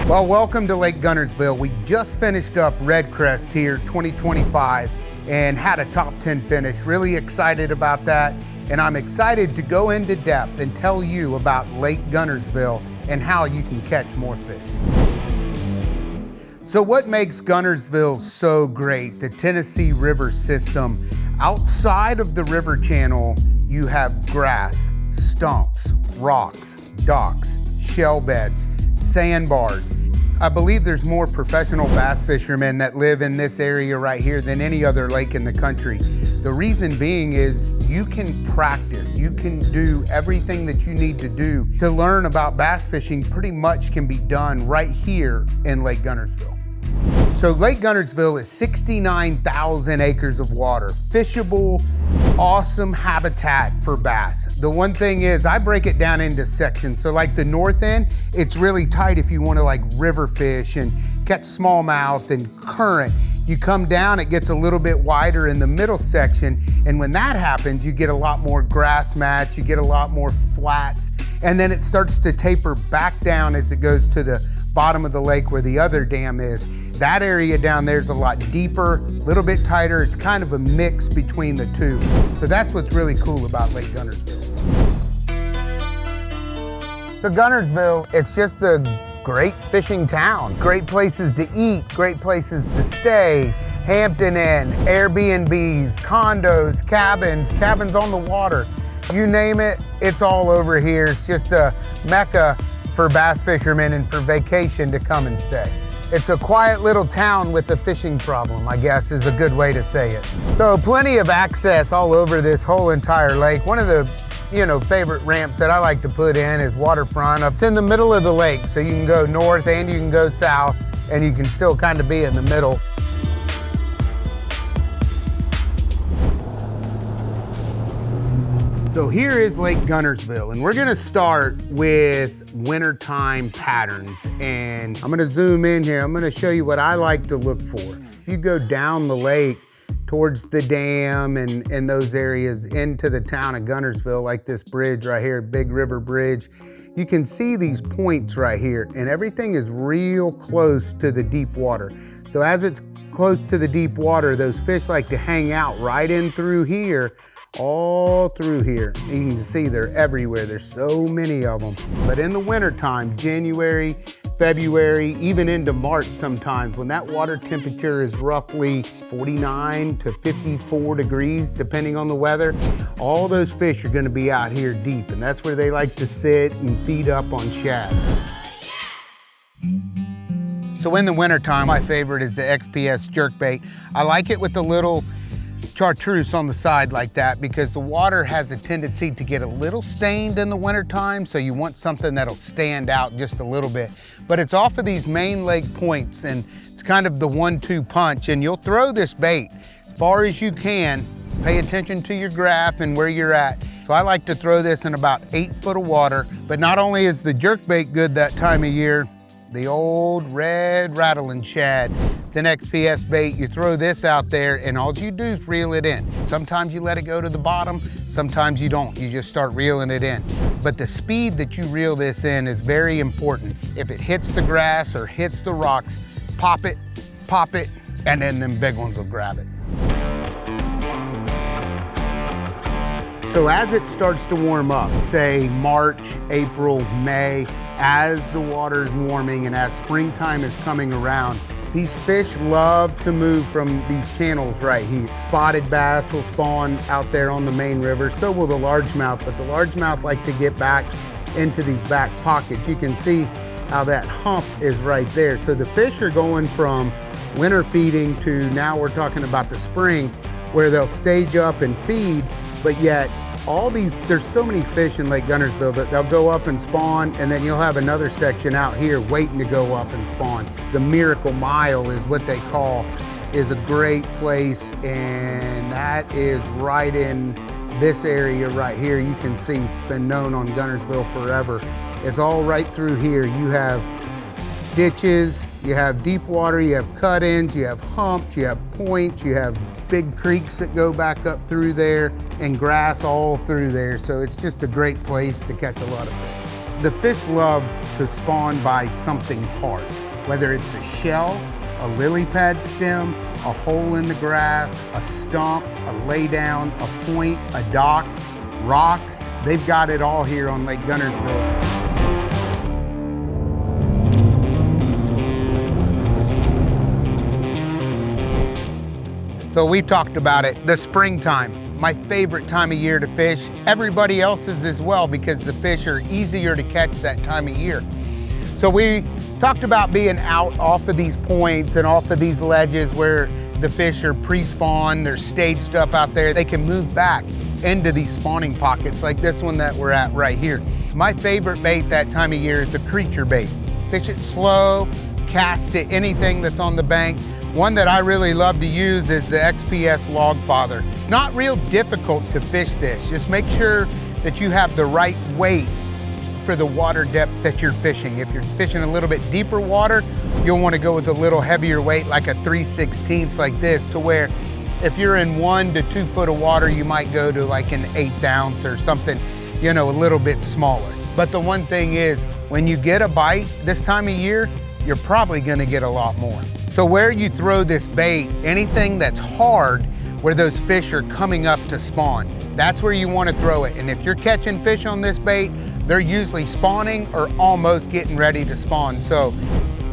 Well, welcome to Lake Guntersville. We just finished up Redcrest here 2025 and had a top 10 finish. Really excited about that. And I'm excited to go into depth and tell you about Lake Guntersville and how you can catch more fish. So what makes Guntersville so great? The Tennessee River system. Outside of the river channel, you have grass, stumps, rocks, docks, shell beds, sandbars. I believe there's more professional bass fishermen that live in this area right here than any other lake in the country. The reason being is you can practice, you can do everything that you need to do to learn about bass fishing. Pretty much can be done right here in Lake Guntersville. So Lake Guntersville is 69,000 acres of water, fishable, awesome habitat for bass. The one thing is I break it down into sections. So like the north end, it's really tight if you want to like river fish and catch smallmouth and current. You come down, it gets a little bit wider in the middle section. And when that happens, you get a lot more grass mats, you get a lot more flats, and then it starts to taper back down as it goes to the bottom of the lake where the other dam is. That area down there is a lot deeper, a little bit tighter. It's kind of a mix between the two. So that's what's really cool about Lake Guntersville. So Guntersville, it's just a great fishing town. Great places to eat, great places to stay. Hampton Inn, Airbnbs, condos, cabins on the water. You name it, it's all over here. It's just a mecca for bass fishermen and for vacation to come and stay. It's a quiet little town with a fishing problem, I guess is a good way to say it. So plenty of access all over this whole entire lake. One of the favorite ramps that I like to put in is waterfront. It's in the middle of the lake, so you can go north and you can go south, and you can still kind of be in the middle. So here is Lake Guntersville, and we're gonna start with wintertime patterns. And I'm gonna zoom in here. I'm gonna show you what I like to look for. If you go down the lake towards the dam and those areas into the town of Guntersville, like this bridge right here, Big River Bridge, you can see these points right here, and everything is real close to the deep water. So as it's close to the deep water, those fish like to hang out right in through here, all through here. You can see they're everywhere. There's so many of them. But in the wintertime, January, February, even into March sometimes, when that water temperature is roughly 49 to 54 degrees, depending on the weather, all those fish are gonna be out here deep, and that's where they like to sit and feed up on shad. So in the wintertime, my favorite is the XPS jerkbait. I like it with the little chartreuse on the side like that because the water has a tendency to get a little stained in the wintertime, so you want something that'll stand out just a little bit. But it's off of these main lake points, and it's kind of the 1-2 punch, and you'll throw this bait as far as you can. Pay attention to your graph and where you're at. So I like to throw this in about 8 foot of water. But not only is the jerkbait good that time of year, the old red rattling shad. It's an XPS bait. You throw this out there and all you do is reel it in. Sometimes you let it go to the bottom, sometimes you don't. You just start reeling it in. But the speed that you reel this in is very important. If it hits the grass or hits the rocks, pop it, and then them big ones will grab it. So as it starts to warm up, say March, April, May, as the water's warming and as springtime is coming around, these fish love to move from these channels right here. Spotted bass will spawn out there on the main river, so will the largemouth, but the largemouth like to get back into these back pockets. You can see how that hump is right there. So the fish are going from winter feeding to now we're talking about the spring where they'll stage up and feed, but yet there's so many fish in Lake Guntersville that they'll go up and spawn, and then you'll have another section out here waiting to go up and spawn. The Miracle Mile is what they call, is a great place, and that is right in this area right here. You can see it's been known on Guntersville forever. It's all right through here. You have ditches, you have deep water, you have cut-ins, you have humps, you have points, you have big creeks that go back up through there, and grass all through there. So it's just a great place to catch a lot of fish. The fish love to spawn by something hard, whether it's a shell, a lily pad stem, a hole in the grass, a stump, a laydown, a point, a dock, rocks. They've got it all here on Lake Guntersville. So we've talked about it, the springtime, my favorite time of year to fish. Everybody else's as well, because the fish are easier to catch that time of year. So we talked about being out off of these points and off of these ledges where the fish are pre-spawn, they're staged up out there. They can move back into these spawning pockets like this one that we're at right here. My favorite bait that time of year is a creature bait. Fish it slow, cast it anything that's on the bank. One that I really love to use is the XPS Log Father. Not real difficult to fish this. Just make sure that you have the right weight for the water depth that you're fishing. If you're fishing a little bit deeper water, you'll want to go with a little heavier weight like a 3/16 like this, to where if you're in 1 to 2 foot of water, you might go to like an 1/8 ounce or something, you know, a little bit smaller. But the one thing is, when you get a bite this time of year, you're probably gonna get a lot more. So where you throw this bait, anything that's hard, where those fish are coming up to spawn, that's where you want to throw it. And if you're catching fish on this bait, they're usually spawning or almost getting ready to spawn. So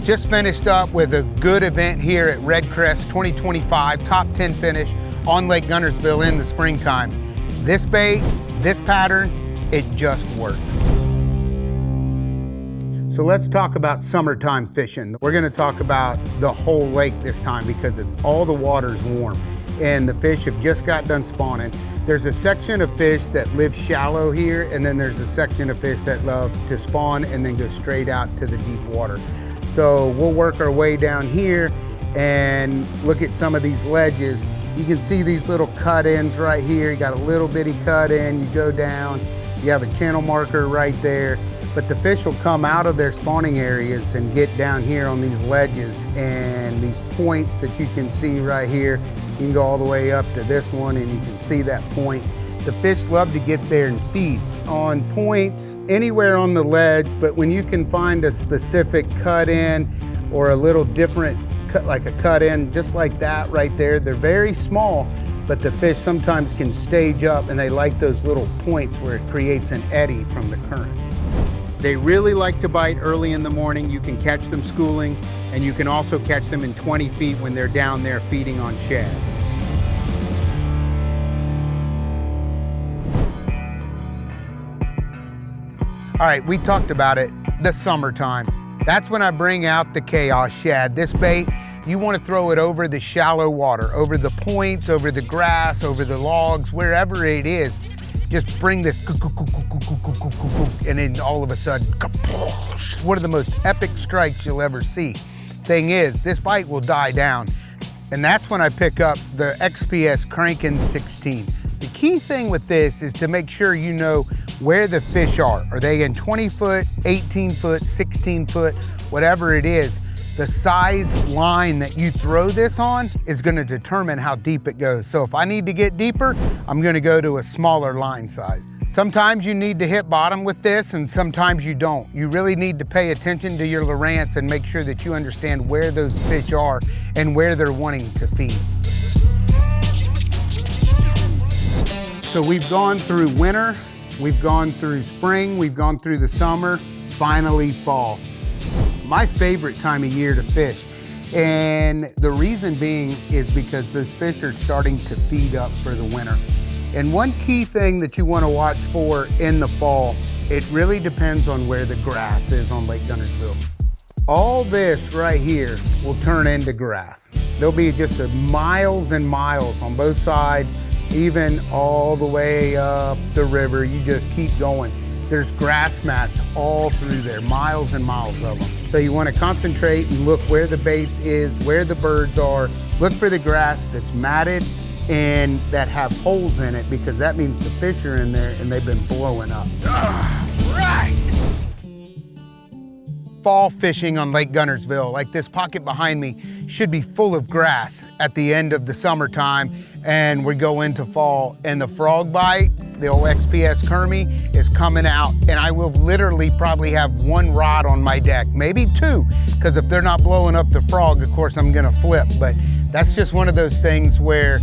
just finished up with a good event here at Redcrest 2025, top 10 finish on Lake Guntersville in the springtime. This bait, this pattern, it just works. So let's talk about summertime fishing. We're gonna talk about the whole lake this time because all the water's warm and the fish have just got done spawning. There's a section of fish that live shallow here, and then there's a section of fish that love to spawn and then go straight out to the deep water. So we'll work our way down here and look at some of these ledges. You can see these little cut ins right here. You got a little bitty cut in, you go down, you have a channel marker right there. But the fish will come out of their spawning areas and get down here on these ledges and these points that you can see right here. You can go all the way up to this one and you can see that point. The fish love to get there and feed on points anywhere on the ledge, but when you can find a specific cut in or a little different cut, like a cut in just like that right there, they're very small, but the fish sometimes can stage up and they like those little points where it creates an eddy from the current. They really like to bite early in the morning. You can catch them schooling, and you can also catch them in 20 feet when they're down there feeding on shad. All right, we talked about it, the summertime. That's when I bring out the chaos shad. This bait, you want to throw it over the shallow water, over the points, over the grass, over the logs, wherever it is. Just bring this, and then all of a sudden, one of the most epic strikes you'll ever see. Thing is, this bite will die down. And that's when I pick up the XPS Crankin 16. The key thing with this is to make sure you know where the fish are. Are they in 20 foot, 18 foot, 16 foot, whatever it is. The size line that you throw this on is gonna determine how deep it goes. So if I need to get deeper, I'm gonna go to a smaller line size. Sometimes you need to hit bottom with this and sometimes you don't. You really need to pay attention to your Lowrance and make sure that you understand where those fish are and where they're wanting to feed. So we've gone through winter, we've gone through spring, we've gone through the summer, finally fall. My favorite time of year to fish. And the reason being is because those fish are starting to feed up for the winter. And one key thing that you want to watch for in the fall, it really depends on where the grass is on Lake Guntersville. All this right here will turn into grass. There'll be just miles and miles on both sides, even all the way up the river. You just keep going. There's grass mats all through there, miles and miles of them. So you want to concentrate and look where the bait is, where the birds are. Look for the grass that's matted and that have holes in it, because that means the fish are in there and they've been blowing up. Right. Fall fishing on Lake Guntersville, like this pocket behind me, should be full of grass at the end of the summertime and we go into fall, and the frog bite, the old XPS Kermie, is coming out, and I will literally probably have one rod on my deck, maybe two, because if they're not blowing up the frog, of course I'm gonna flip. But that's just one of those things where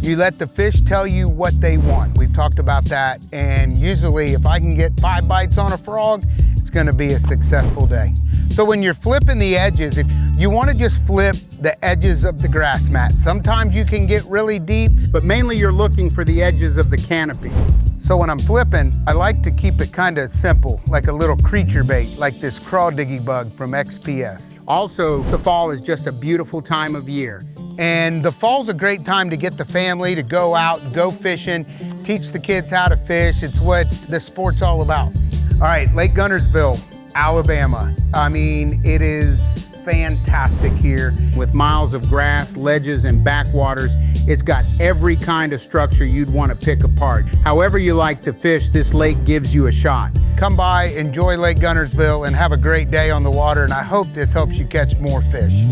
you let the fish tell you what they want. We've talked about that, and usually if I can get 5 bites on a frog, it's gonna be a successful day. So when you're flipping the edges, if you wanna just flip the edges of the grass mat. Sometimes you can get really deep, but mainly you're looking for the edges of the canopy. So when I'm flipping, I like to keep it kind of simple, like a little creature bait, like this crawdaddy bug from XPS. Also, the fall is just a beautiful time of year. And the fall's a great time to get the family to go out, go fishing, teach the kids how to fish. It's what the sport's all about. All right, Lake Guntersville, Alabama. I mean, it is fantastic here with miles of grass, ledges, and backwaters. It's got every kind of structure you'd want to pick apart. However you like to fish, this lake gives you a shot. Come by, enjoy Lake Guntersville, and have a great day on the water, and I hope this helps you catch more fish.